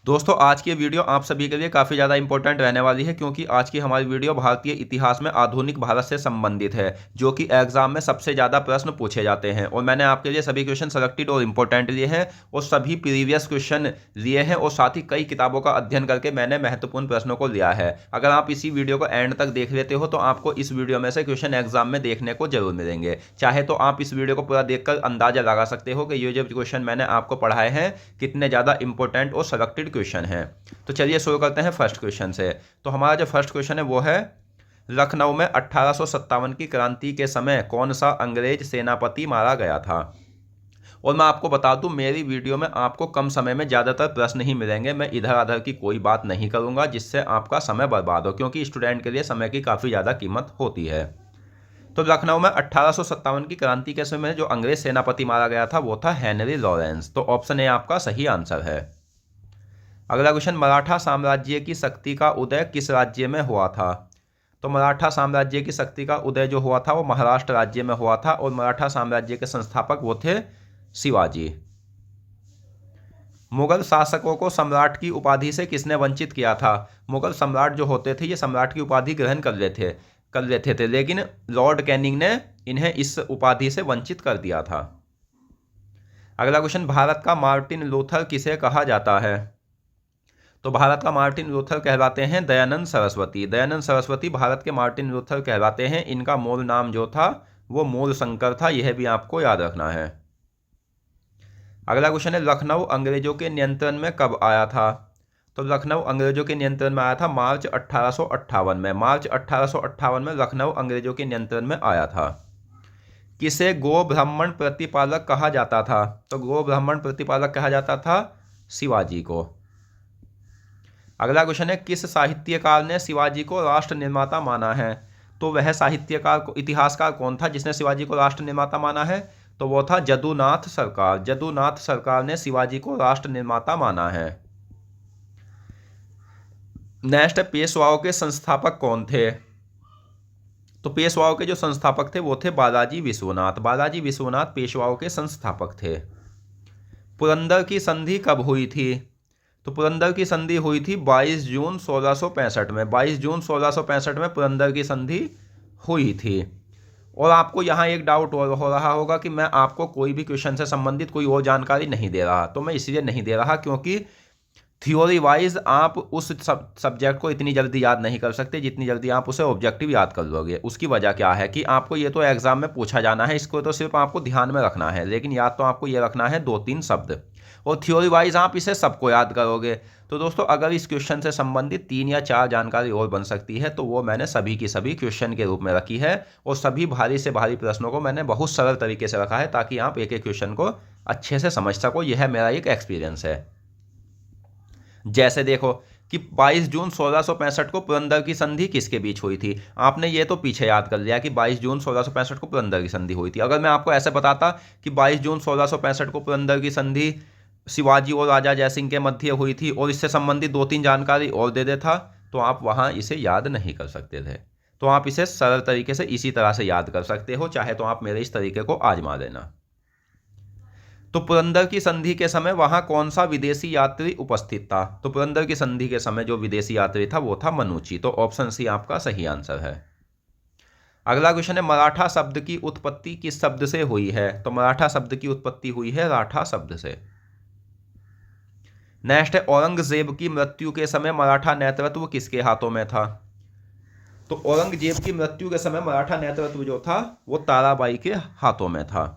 दोस्तों आज की वीडियो आप सभी के लिए काफ़ी ज़्यादा इंपॉर्टेंट रहने वाली है क्योंकि आज की हमारी वीडियो भारतीय इतिहास में आधुनिक भारत से संबंधित है जो कि एग्जाम में सबसे ज़्यादा प्रश्न पूछे जाते हैं। और मैंने आपके लिए सभी क्वेश्चन सेलेक्टेड और इम्पोर्टेंट लिए हैं और सभी प्रीवियस क्वेश्चन लिए हैं और साथ ही कई किताबों का अध्ययन करके मैंने महत्वपूर्ण प्रश्नों को लिया है। अगर आप इसी वीडियो को एंड तक देख लेते हो तो आपको इस वीडियो में से क्वेश्चन एग्जाम में देखने को जरूर मिलेंगे। चाहे तो आप इस वीडियो को पूरा देखकर अंदाजा लगा सकते हो कि ये जो क्वेश्चन मैंने आपको पढ़ाए हैं कितने ज़्यादा इंपॉर्टेंट और सेलेक्टेड क्वेश्चन हैं। तो चलिए शुरू करते हैं फर्स्ट क्वेश्चन से। तो हमारा जो फर्स्ट क्वेश्चन है वो है, लखनऊ में 1857 की क्रांति के समय कौन सा अंग्रेज सेनापति मारा गया था। और मैं आपको बता दूं मेरी वीडियो में आपको कम समय में ज़्यादातर प्रश्न ही मिलेंगे। मैं इधर उधर की कोई बात नहीं करूंगा जिससे आपका समय बर्बाद हो, क्योंकि स्टूडेंट के लिए समय की काफ़ी ज़्यादा कीमत होती है। तो लखनऊ में 1857 की क्रांति के समय जो अंग्रेज सेनापति मारा गया था वो था हेनरी लॉरेंस। तो ऑप्शन ए आपका सही आंसर है। अगला क्वेश्चन, मराठा साम्राज्य की शक्ति का उदय किस राज्य में हुआ था। तो मराठा साम्राज्य की शक्ति का उदय जो हुआ था वो महाराष्ट्र राज्य में हुआ था और मराठा साम्राज्य के संस्थापक वो थे शिवाजी। मुगल शासकों को सम्राट की उपाधि से किसने वंचित किया था। मुगल सम्राट जो होते थे ये सम्राट की उपाधि ग्रहण कर लेते थे, लेकिन लॉर्ड कैनिंग ने इन्हें इस उपाधि से वंचित कर दिया था। अगला क्वेश्चन, भारत का मार्टिन लूथर किसे कहा जाता है। तो भारत का मार्टिन लूथर कहलाते हैं दयानंद सरस्वती। दयानंद सरस्वती भारत के मार्टिन लूथर कहलाते हैं। इनका मूल नाम जो था वो मूल शंकर था, यह भी आपको याद रखना है। अगला क्वेश्चन है, लखनऊ अंग्रेजों के नियंत्रण में कब आया था। तो लखनऊ अंग्रेजों के नियंत्रण में आया था मार्च 1858 में। मार्च 1858 में लखनऊ अंग्रेजों के नियंत्रण में आया था। किसे गो ब्राह्मण प्रतिपालक कहा जाता था। तो गो ब्राह्मण प्रतिपालक कहा जाता था शिवाजी को। अगला क्वेश्चन है, किस साहित्यकार ने शिवाजी को राष्ट्र निर्माता माना है। तो वह साहित्यकार इतिहासकार कौन था जिसने शिवाजी को राष्ट्र निर्माता माना है। तो वो था जदुनाथ सरकार। जदुनाथ सरकार ने शिवाजी को राष्ट्र निर्माता माना है। नेक्स्ट, पेशवाओं के संस्थापक कौन थे। तो पेशवाओं के जो संस्थापक थे वो थे बालाजी विश्वनाथ। बालाजी विश्वनाथ पेशवाओं के संस्थापक थे। पुरंदर की संधि कब हुई थी। तो पुरंदर की संधि हुई थी 22 जून 1665 में। 22 जून 1665 में पुरंदर की संधि हुई थी। और आपको यहाँ एक डाउट हो रहा होगा कि मैं आपको कोई भी क्वेश्चन से संबंधित कोई और जानकारी नहीं दे रहा। तो मैं इसलिए नहीं दे रहा क्योंकि थ्योरी वाइज आप उस सब्जेक्ट को इतनी जल्दी याद नहीं कर सकते जितनी जल्दी आप उसे ऑब्जेक्टिव याद कर लोगे। उसकी वजह क्या है कि आपको ये तो एग्जाम में पूछा जाना है, इसको तो सिर्फ आपको ध्यान में रखना है, लेकिन याद तो आपको ये रखना है 2-3 शब्द, और थ्योरी वाइज आप इसे सबको याद करोगे। तो दोस्तों अगर इस क्वेश्चन से संबंधित 3 या 4 जानकारी और बन सकती है तो वो मैंने सभी की सभी क्वेश्चन के रूप में रखी है, और सभी भारी से भारी प्रश्नों को मैंने बहुत सरल तरीके से रखा है ताकि आप एक एक क्वेश्चन को अच्छे से समझ सको। यह मेरा एक एक्सपीरियंस है। जैसे देखो कि 22 जून 1665 को पुरंदर की संधि किसके बीच हुई थी। आपने ये तो पीछे याद कर लिया कि 22 जून 1665 को पुरंदर की संधि हुई थी। अगर मैं आपको ऐसे बताता कि 22 जून 1665 को पुरंदर की संधि शिवाजी और राजा जयसिंह के मध्य हुई थी और इससे संबंधित 2-3 जानकारी और दे देता तो आप वहाँ इसे याद नहीं कर सकते थे। तो आप इसे सरल तरीके से इसी तरह से याद कर सकते हो, चाहे तो आप मेरे इस तरीके को आजमा देना। तो पुरंदर की संधि के समय वहां कौन सा विदेशी यात्री उपस्थित था। तो पुरंदर की संधि के समय जो विदेशी यात्री था वो था मनुची। तो ऑप्शन सी आपका सही आंसर है। अगला क्वेश्चन है, मराठा शब्द की उत्पत्ति किस शब्द से हुई है। तो मराठा शब्द की उत्पत्ति हुई है राठा शब्द से। नेक्स्ट है, औरंगजेब की मृत्यु के समय मराठा नेतृत्व किसके हाथों में था। तो औरंगजेब की मृत्यु के समय मराठा नेतृत्व जो था वो ताराबाई के हाथों में था।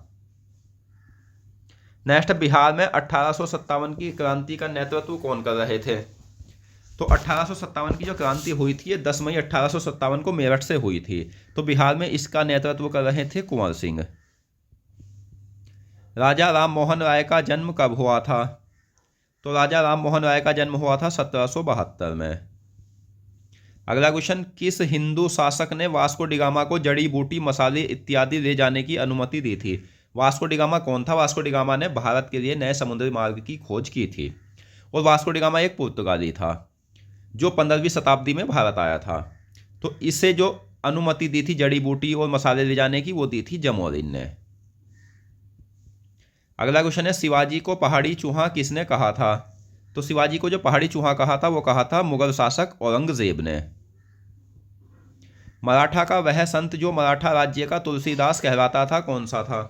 नेक्स्ट, बिहार में 1857 की क्रांति का नेतृत्व कौन कर रहे थे। तो 1857 की जो क्रांति हुई थी ये 10 मई 1857 को मेरठ से हुई थी। तो बिहार में इसका नेतृत्व कर रहे थे कुंवर सिंह। राजा राम मोहन राय का जन्म कब हुआ था। तो राजा राम मोहन राय का जन्म हुआ था 1772 में। अगला क्वेश्चन, किस हिंदू शासक ने वास्को डिगामा को जड़ी बूटी, मसाले इत्यादि ले जाने की अनुमति दी थी। वास्को डिगामा कौन था। वास्को डिगामा ने भारत के लिए नए समुद्री मार्ग की खोज की थी, और वास्को डिगामा एक पुर्तगाली था जो 15वीं शताब्दी में भारत आया था। तो इसे जो अनुमति दी थी जड़ी बूटी और मसाले ले जाने की वो दी थी जमोरिन ने। अगला क्वेश्चन है, शिवाजी को पहाड़ी चूहा किसने कहा था। तो शिवाजी को जो पहाड़ी चूहा कहा था वो कहा था मुगल शासक औरंगजेब ने। मराठा का वह संत जो मराठा राज्य का तुलसीदास कहलाता था कौन सा था?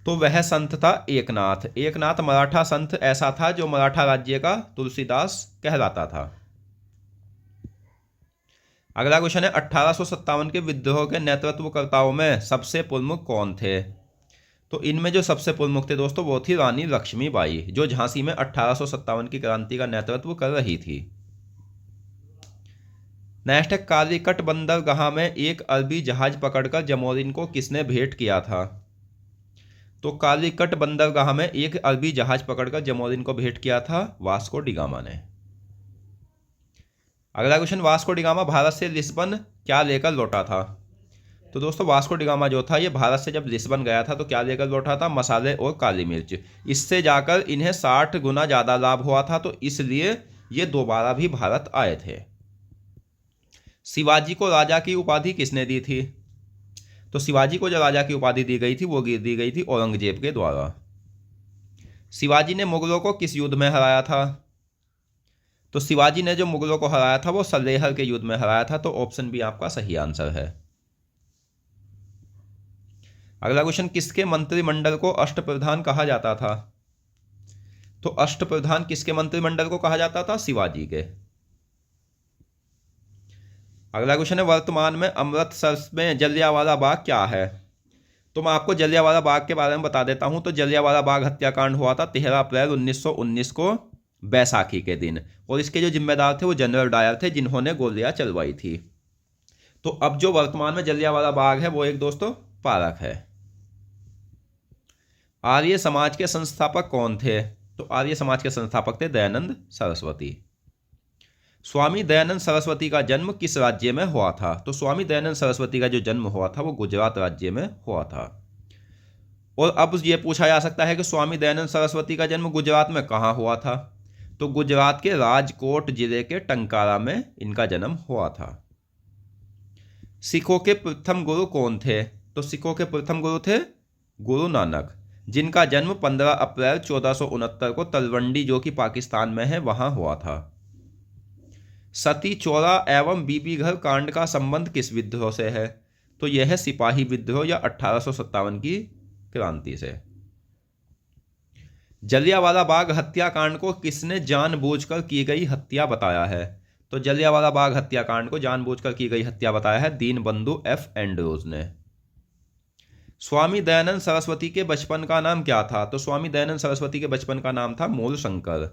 तो वह संत था एकनाथ। एकनाथ मराठा संत ऐसा था जो मराठा राज्य का तुलसीदास कहलाता था। अगला क्वेश्चन है 1857 के विद्रोह के नेतृत्वकर्ताओं में सबसे प्रमुख कौन थे? तो इनमें जो सबसे प्रमुख थे दोस्तों वो थी रानी लक्ष्मीबाई, जो झांसी में 1857 की क्रांति का नेतृत्व कर रही थी। नेक्स्ट है कालीकट बंदरगाह में एक अरबी जहाज पकड़कर जमोरिन को किसने भेंट किया था? तो कालीकट बंदरगाह में एक अरबी जहाज पकड़कर जमोरिन को भेंट किया था वास्को डिगामा ने। अगला क्वेश्चन, वास्को डिगामा भारत से लिस्बन क्या लेकर लौटा था? तो दोस्तों वास्को डिगामा जो था ये भारत से जब लिस्बन गया था तो क्या लेकर लौटा था? मसाले और काली मिर्च। इससे जाकर इन्हें 60 गुना ज़्यादा लाभ हुआ था, तो इसलिए ये दोबारा भी भारत आए थे। शिवाजी को राजा की उपाधि किसने दी थी? तो शिवाजी को जो राजा की उपाधि दी गई थी वो दी गई थी औरंगजेब के द्वारा। शिवाजी ने मुगलों को किस युद्ध में हराया था? तो शिवाजी ने जो मुगलों को हराया था वो सलेहर के युद्ध में हराया था, तो ऑप्शन बी आपका सही आंसर है। अगला क्वेश्चन, किसके मंत्रिमंडल को अष्टप्रधान कहा जाता था? तो अष्टप्रधान किसके मंत्रिमंडल को कहा जाता था? शिवाजी के। अगला क्वेश्चन है वर्तमान में अमृतसर में जलियांवाला बाग क्या है? तो मैं आपको जलियांवाला बाग के बारे में बता देता हूं। तो जलियांवाला बाग हत्याकांड हुआ था 13 अप्रैल 1919 को बैसाखी के दिन, और इसके जो जिम्मेदार थे वो जनरल डायर थे जिन्होंने गोलियां चलवाई थी। तो अब जो वर्तमान में जलियांवाला बाग है वो एक दोस्तों पार्क है। आर्य समाज के संस्थापक कौन थे? तो आर्य समाज के संस्थापक थे दयानंद सरस्वती। स्वामी दयानंद सरस्वती का जन्म किस राज्य में हुआ था? तो स्वामी दयानंद सरस्वती का जो जन्म हुआ था वो गुजरात राज्य में हुआ था। और अब ये पूछा जा सकता है कि स्वामी दयानंद सरस्वती का जन्म गुजरात में कहाँ हुआ था? तो गुजरात के राजकोट जिले के टंकारा में इनका जन्म हुआ था। सिखों के प्रथम गुरु कौन थे? तो सिखों के प्रथम गुरु थे गुरु नानक, जिनका जन्म 15 अप्रैल 1469 को तलवंडी जो कि पाकिस्तान में है वहां हुआ था। सती चौरा एवं बीबी घर कांड का संबंध किस विद्रोह से है? तो यह है सिपाही विद्रोह या 1857 की क्रांति से। जलियांवाला बाग हत्याकांड को किसने जानबूझकर की गई हत्या बताया है? तो जलियांवाला बाग हत्याकांड को जानबूझकर की गई हत्या बताया है दीनबंधु एफ एंड्रूज ने। स्वामी दयानंद सरस्वती के बचपन का नाम क्या था? तो स्वामी दयानंद सरस्वती के बचपन का नाम था मूलशंकर।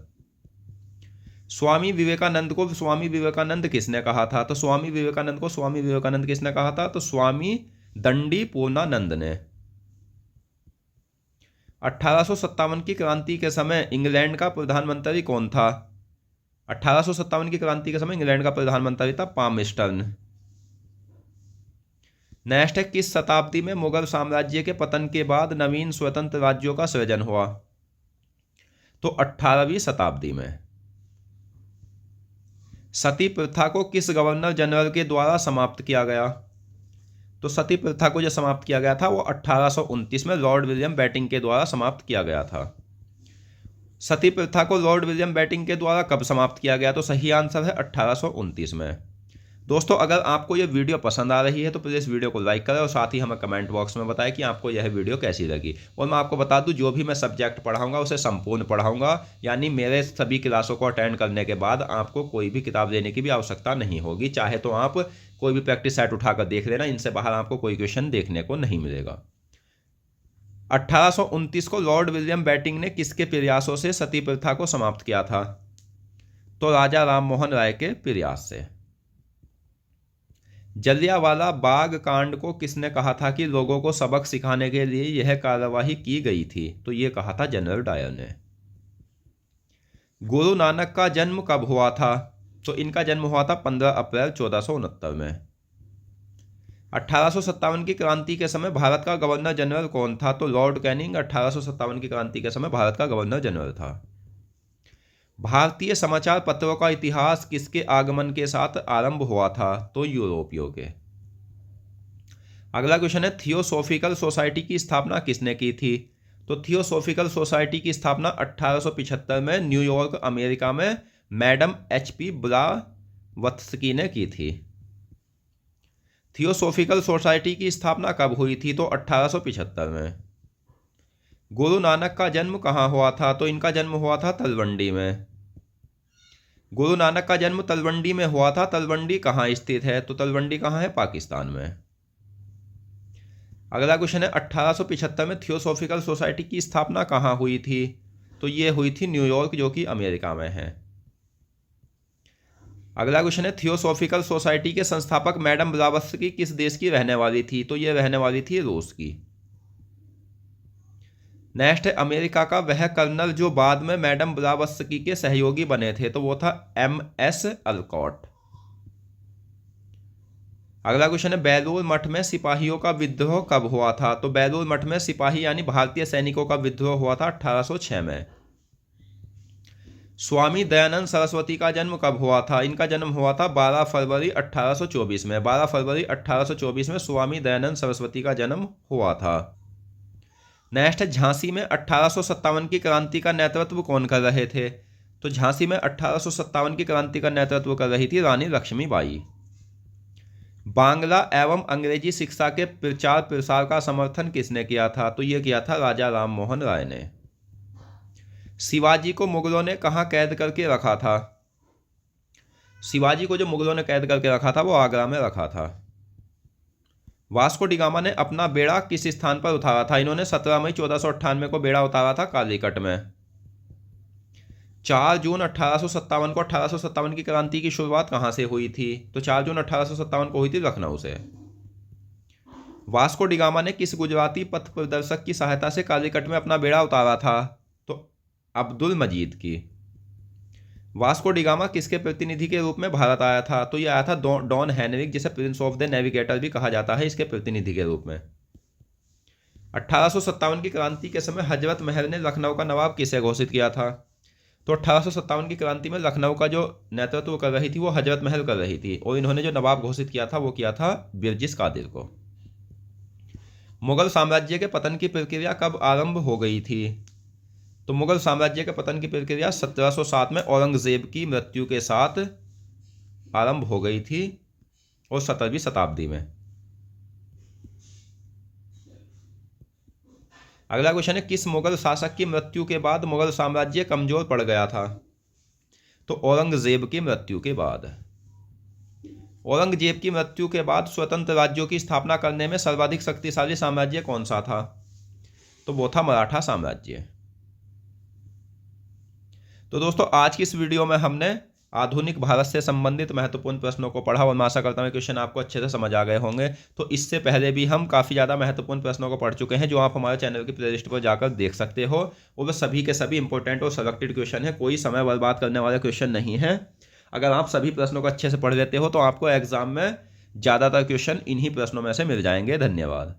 स्वामी विवेकानंद को स्वामी विवेकानंद किसने कहा था? तो स्वामी विवेकानंद को स्वामी विवेकानंद किसने कहा था? तो स्वामी दंडी पूर्णानंद ने। 1857 की क्रांति के समय इंग्लैंड का प्रधानमंत्री कौन था? 1857 की क्रांति के समय इंग्लैंड का प्रधानमंत्री था पामस्टर्न। नेक्स्ट है किस शताब्दी में मुगल साम्राज्य के पतन के बाद नवीन स्वतंत्र राज्यों का सृजन हुआ? तो 18वीं शताब्दी में। सती प्रथा को किस गवर्नर जनरल के द्वारा समाप्त किया गया? तो सती प्रथा को जो समाप्त किया गया था वो 1829 में लॉर्ड विलियम बेटिंग के द्वारा समाप्त किया गया था। सती प्रथा को लॉर्ड विलियम बेटिंग के द्वारा कब समाप्त किया गया? तो सही आंसर है 1829 में। दोस्तों अगर आपको ये वीडियो पसंद आ रही है तो प्लीज़ वीडियो को लाइक करें और साथ ही हमें कमेंट बॉक्स में बताएं कि आपको यह वीडियो कैसी लगी। और मैं आपको बता दूं जो भी मैं सब्जेक्ट पढ़ाऊंगा उसे संपूर्ण पढ़ाऊंगा, यानी मेरे सभी क्लासों को अटेंड करने के बाद आपको कोई भी किताब लेने की भी आवश्यकता नहीं होगी। चाहे तो आप कोई भी प्रैक्टिस सेट उठाकर देख लेना, इनसे बाहर आपको कोई क्वेश्चन देखने को नहीं मिलेगा। 1829 को लॉर्ड विलियम बेटिंग ने किसके प्रयासों से सती प्रथा को समाप्त किया था? तो राजा राममोहन राय के प्रयास से। जलियांवाला बाग कांड को किसने कहा था कि लोगों को सबक सिखाने के लिए यह कार्यवाही की गई थी? तो यह कहा था जनरल डायर ने। गुरु नानक का जन्म कब हुआ था? तो इनका जन्म हुआ था 15 अप्रैल 1469 में। 1857 की क्रांति के समय भारत का गवर्नर जनरल कौन था? तो लॉर्ड कैनिंग 1857 की क्रांति के समय भारत का गवर्नर जनरल था। भारतीय समाचार पत्रों का इतिहास किसके आगमन के साथ आरंभ हुआ था? तो यूरोपियों के। अगला क्वेश्चन है थियोसॉफिकल सोसाइटी की स्थापना किसने की थी? तो थियोसॉफिकल सोसाइटी की स्थापना 1875 में न्यूयॉर्क अमेरिका में मैडम HP ब्लावत्स्की ने की थी। थियोसॉफिकल सोसाइटी की स्थापना कब हुई थी? तो 1875 में। गुरु नानक का जन्म कहाँ हुआ था? तो इनका जन्म हुआ था तलवंडी में। गुरु नानक का जन्म तलवंडी में हुआ था। तलवंडी कहाँ स्थित है? तो तलवंडी कहाँ है? पाकिस्तान में। अगला क्वेश्चन है 1875 में थियोसॉफिकल सोसाइटी की स्थापना कहाँ हुई थी? तो ये हुई थी न्यूयॉर्क, जो कि अमेरिका में है। अगला क्वेश्चन है थियोसॉफिकल सोसाइटी के संस्थापक मैडम ब्लावत्स्की किस देश की रहने वाली थी? तो ये रहने वाली थी रूस की। नेक्स्ट है अमेरिका का वह कर्नल जो बाद में मैडम ब्लावत्स्की के सहयोगी बने थे, तो वो था MS अलकॉट। अगला क्वेश्चन है बेलूर मठ में सिपाहियों का विद्रोह कब हुआ था? तो बेलूर मठ में सिपाही यानी भारतीय सैनिकों का विद्रोह हुआ था 1806 में। स्वामी दयानंद सरस्वती का जन्म कब हुआ था? इनका जन्म हुआ था 12 फरवरी 1824 में। 12 फरवरी 1824 में स्वामी दयानंद सरस्वती का जन्म हुआ था। नेक्स्ट है झांसी में 1857 की क्रांति का नेतृत्व कौन कर रहे थे? तो झांसी में 1857 की क्रांति का नेतृत्व कर रही थी रानी लक्ष्मीबाई। बांग्ला एवं अंग्रेजी शिक्षा के प्रचार प्रसार का समर्थन किसने किया था? तो यह किया था राजा राम मोहन राय ने। शिवाजी को मुगलों ने कहाँ कैद करके रखा था? शिवाजी को जो मुगलों ने कैद करके रखा था वो आगरा में रखा था। वास्को डी गामा ने अपना बेड़ा किस स्थान पर उतारा था? इन्होंने 17 मई 1498 को बेड़ा उतारा था कालीकट में। 4 जून 1857 को 1857 की क्रांति की शुरुआत कहाँ से हुई थी? तो 4 जून 1857 को हुई थी लखनऊ से। वास्को डी गामा ने किस गुजराती पथ प्रदर्शक की सहायता से कालीकट में अपना बेड़ा उतारा था? तो अब्दुल मजीद की। वास्को डी गामा किसके प्रतिनिधि के रूप में भारत आया था? तो यह आया था डॉन हेनरिक, जिसे प्रिंस ऑफ द नेविगेटर भी कहा जाता है, इसके प्रतिनिधि के रूप में। 1857 की क्रांति के समय हजरत महल ने लखनऊ का नवाब किसे घोषित किया था? तो 1857 की क्रांति में लखनऊ का जो नेतृत्व कर रही थी वो हजरत महल कर रही थी, और इन्होंने जो नवाब घोषित किया था वो किया था बिरजिस कादिर को। मुगल साम्राज्य के पतन की प्रक्रिया कब आरंभ हो गई थी? तो मुगल साम्राज्य के पतन की प्रक्रिया 1707 में औरंगजेब की मृत्यु के साथ आरंभ हो गई थी और 17वीं शताब्दी में। अगला क्वेश्चन है किस मुगल शासक की मृत्यु के बाद मुगल साम्राज्य कमजोर पड़ गया था? तो औरंगजेब की मृत्यु के बाद। औरंगजेब की मृत्यु के बाद स्वतंत्र राज्यों की स्थापना करने में सर्वाधिक शक्तिशाली साम्राज्य कौन सा था? तो वो था मराठा साम्राज्य। तो दोस्तों आज की इस वीडियो में हमने आधुनिक भारत से संबंधित महत्वपूर्ण प्रश्नों को पढ़ा और मैं आशा करता हूँ क्वेश्चन आपको अच्छे से समझ आ गए होंगे। तो इससे पहले भी हम काफ़ी ज़्यादा महत्वपूर्ण प्रश्नों को पढ़ चुके हैं जो आप हमारे चैनल की प्लेलिस्ट पर जाकर देख सकते हो, और वे सभी के सभी इंपॉर्टेंट और सेलेक्टेड क्वेश्चन है, कोई समय बर्बाद करने वाले क्वेश्चन नहीं है। अगर आप सभी प्रश्नों को अच्छे से पढ़ लेते हो तो आपको एग्जाम में ज़्यादातर क्वेश्चन इन्हीं प्रश्नों में से मिल जाएंगे। धन्यवाद।